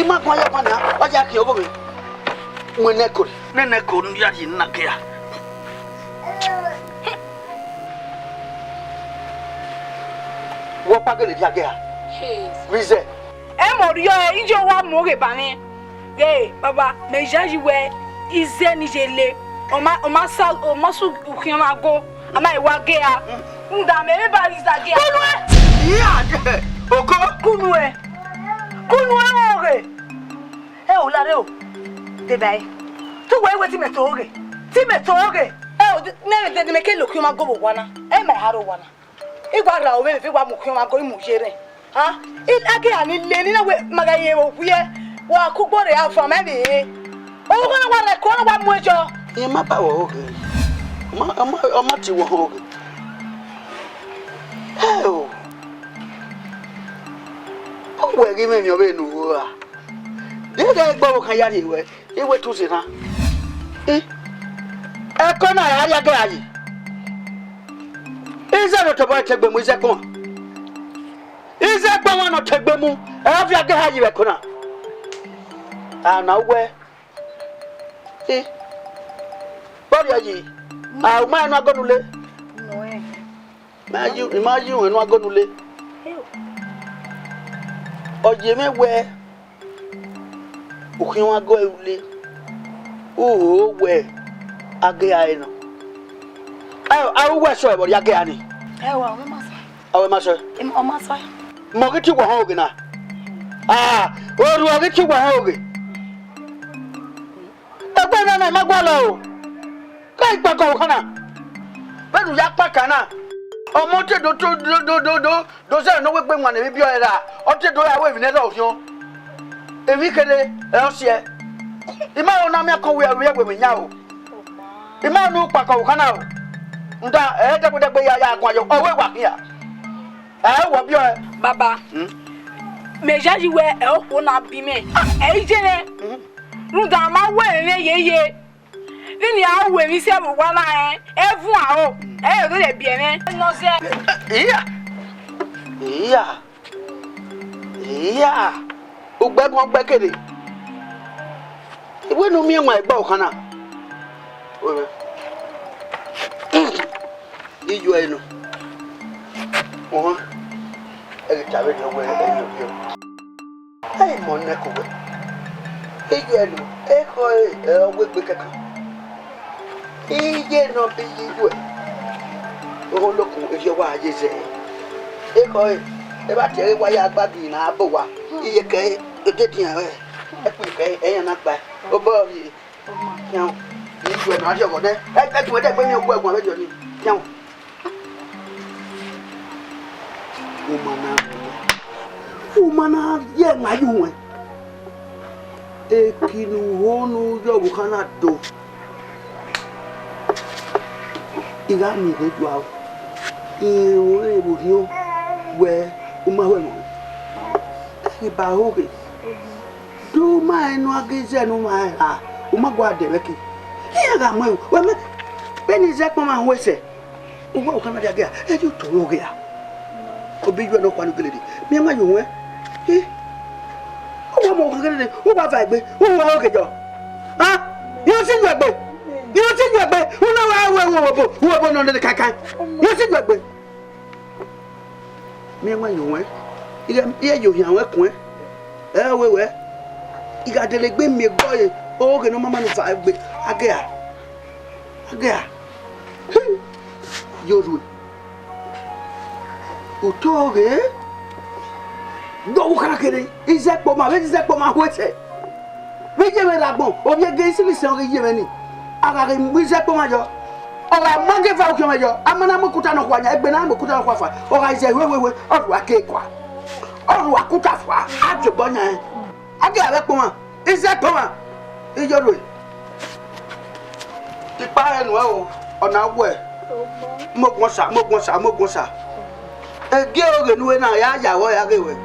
Ima kwa ya mana, waja ki obo me. Mweneko, neneko ndia ji na ke ya. Wo pa ke le dia ke ya. Wize. E mo rio e ijo wa mo ge bani. Ye, baba, me jaji we ize ni jele. Oma su ukiona go. Ama iwa ge ya. Nda me ba iza ge ya. Kunwe. Ya, oko kunwe. Kunwe oge. E o la re o. Te bai. Tu we ti me to oge. Ti me to oge. E o me te me ke lo kiona go bo wana. E me haro wana. Igwa ra o me fi gwa mo kiona go imu jere. Ha? Age ani le ni na we magaye wo kuye. Wa ku gbore afa me bi. O ko na wa le ko na wa mu ejo. E ma ba wo oge. Oma ti wo oge. Oh. Oh, we give me your way no. They go kan ya ni we. E we tu se na. E ko na ya ga yi. Ize no to boy tegbe mu ize kon. Ize gba won no tegbe mu. E fi aga ha yi we ko na. Ah na we. E. Bori aji. Ah ma no agonule. No eh. Imagine when no agonule. Oje me we. Okin wa go ewule. Oh we. Age ai no. Ayo we so e bori age ani. Ewa, o ma so. Awe ma so. O ma so. Mo ki ti wo ho oge na. Ah, oru oge ti wo ho oge. Egbe na ma gwa lo o. Kai pa ko kana. Bedu ya pa kana. Omo te do se no we pe nwa na bi o era. O te do ya we vi ne do fion. Evi kede e o se. Ima o na me ko we we me nya o. Ima no pa ko kana o. Nda e de gbe ya akwa yo. O we wa kia. Wo bi o. Baba. Me jaji we e o ko na bi me. E jere. Nda ma we ye. Ni a we mi se mo wa la e fun a o. E do le bi ene. No se. Iya. O gbe gon gbe kede. Iwe no mi enwa egba o kana. O. Ijo eno. Oho. E tabe ni we e yo. Ai mo ne ko we. Ijo eno. E ko e we gbe kaka. Iye no bi ijo. O lo kun e je wa aye se. E ko e ba tere wa ya gba bi na abo wa. Iye ke e de tin e. E pu ke e yan na gba. O bo mi. Yan. Ni ju e na je go de. E tu e de pe mi ogun egun abejo ni. Yan. Umana ye ma yu we. E kinu honu yo bu kana do. Iga mi de ju awo. Iwo e bu ni o. We uma we mo. E ba hoge. Do my no ageze no my ah. Uma gwa de weki. E ga mo we me. Beni ze ko ma wese. Uwa o kana de aga. E ju to hoge ya. Obi ju no kwa no gelede. Mi ma yu we. O mo kan gelede. O ba fa egbe. O wa hoge jo. Ah? Yo si ju egbe. Yo si ju egbe. O na wa wo bo no de kakan. Yo si ju egbe. Mi ma yu we. Iye yo yan we kun e we iga dele gbe mi gbo e o ge no mama no fa gbe age a yoru o to ge do kara kere izepo ma wete we je me lagbon o bi ge isi se o ge ye me ni aga ge mi izepo ma jo o ga mo ge fa o ke ma jo amana mo kuta no kwa nya egbe na mo kuta no kwa fa o ga je we o ru ake kwa o akuta fa ajobo nya age abe poma ise poma ijoro ti pa enu o ona wo e mo gun sa e ge oge nuwe na ya yawo ya ge we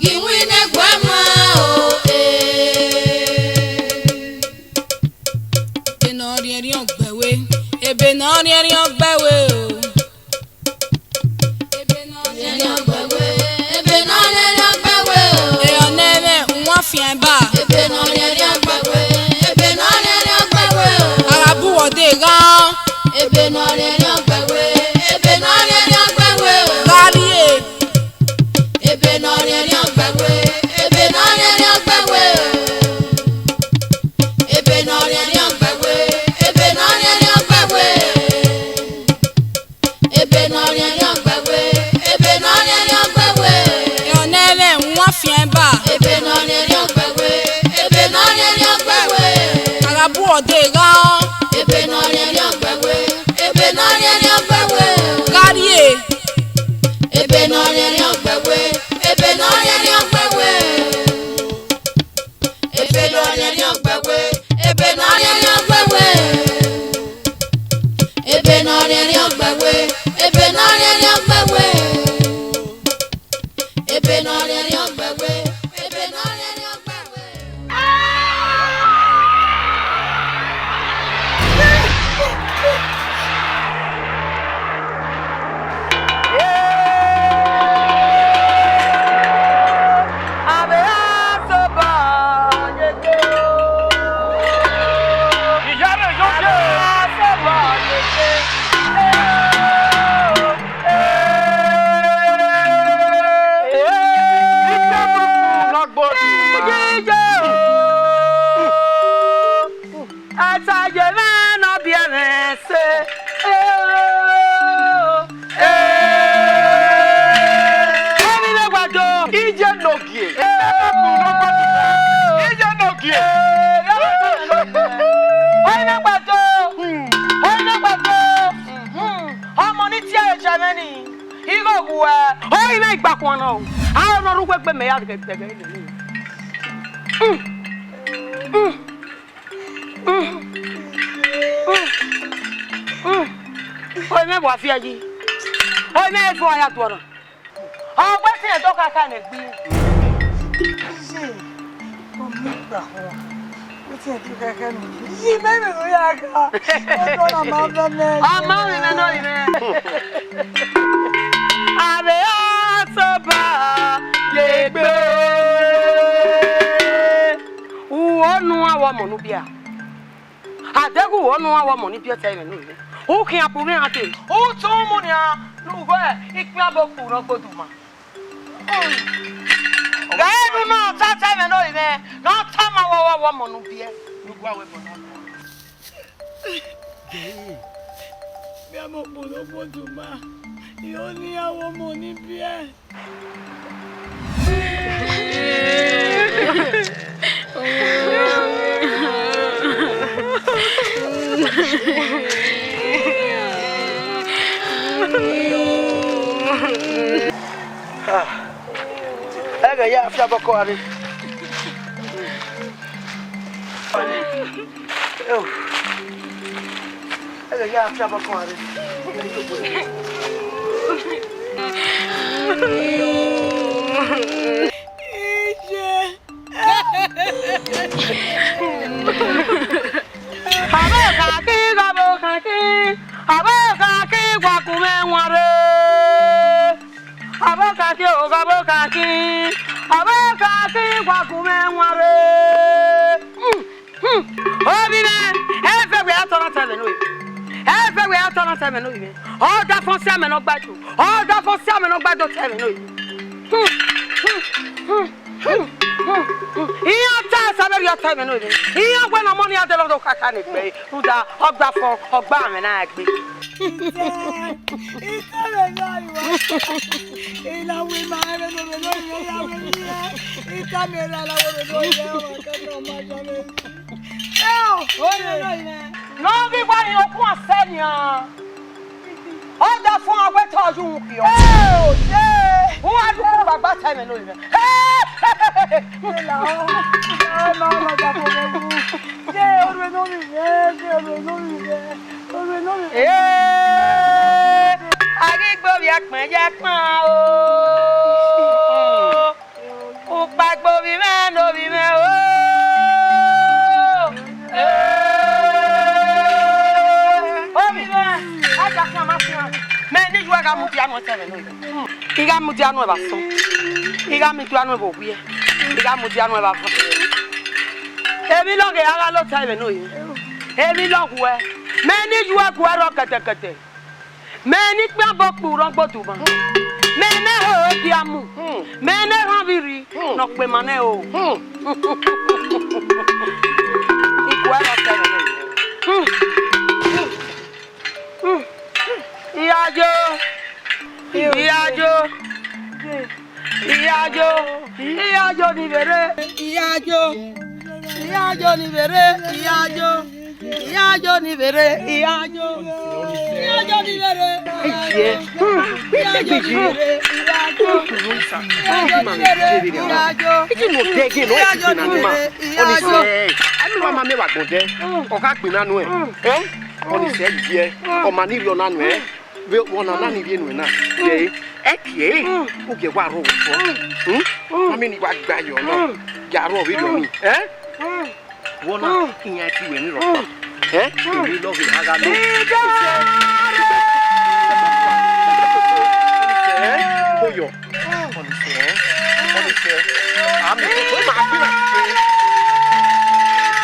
Gimwine Agbegbe, ebe n'ọrịa ni Agbegbe. Ebe n'ọrịa ni Agbegbe, ebe n'ọrịa ni Agbegbe. Ebe n'ọrịa ni Agbegbe, ebe n'ọrịa ni Agbegbe. Yonele nwa fiemba. Ebe n'ọrịa ni Agbegbe, ebe n'ọrịa ni Agbegbe. Arabu odega. Ebe n'ọrịa ni Agbegbe, ebe n'ọrịa ni Agbegbe. Garie. Ebe n'ọrịa ni Agbegbe, ebe n'ọrịa ni Agbegbe. Ebe n'ọrịa ni Agbegbe, ebe n'ọrịa ni Agbegbe. Ebe n'ọrịa ni Agbegbe, ebe n'ọrịa ni Agbegbe. Ebe n'ọrịa ni Agbegbe, ebe n'ọrịa ni Agbegbe. Oi me bo afia ji. Oi me fo aya to ro. O gbe tin to ka ka na gbi. Se o mi gba ho. O tin to ka ka no. Yi me me o ya ka. O to na ma ba me. Ah ma mi me no yi me. Ave asoba ye gbe. Onu awo mo nu bia. Adegu onu awo mo ni bia tai me no yi. O que apure ate. O tomo ni a no go e ikpe aboku ro goduma. Gae no no tata me no ime. No tama wo mo no bie. No go awe mo no. Bi amo mo no goduma. Yo ni awo mo ni bie. Ega ya afya bako ari. Ega ya afya bako ari. All that for salmon or battle. All that for salmon or battle. Here time your time and here when I'm money at the lot of Kakani play, who the Ogba for Ogba and Agbes. No, be one your poor senior. All that for a wet or you. Oh, yeah. Who are you about time and over? Iga mudiano eba so. Iga mituano eba obuye. Iga mudiano eba fa. Ebi lo ge ara lo time no yi. Ebi lo we. Me ni juwa ku ero kete. Me ni pe aboku ro gbodu mo. Me ne ho di amu. Me ne ran biri. no pe mane o. Iku ara tele. Iyajo. Iyajo ni bere. Iyajo ni bere. Iyajo ni bere. Iyajo ni bere.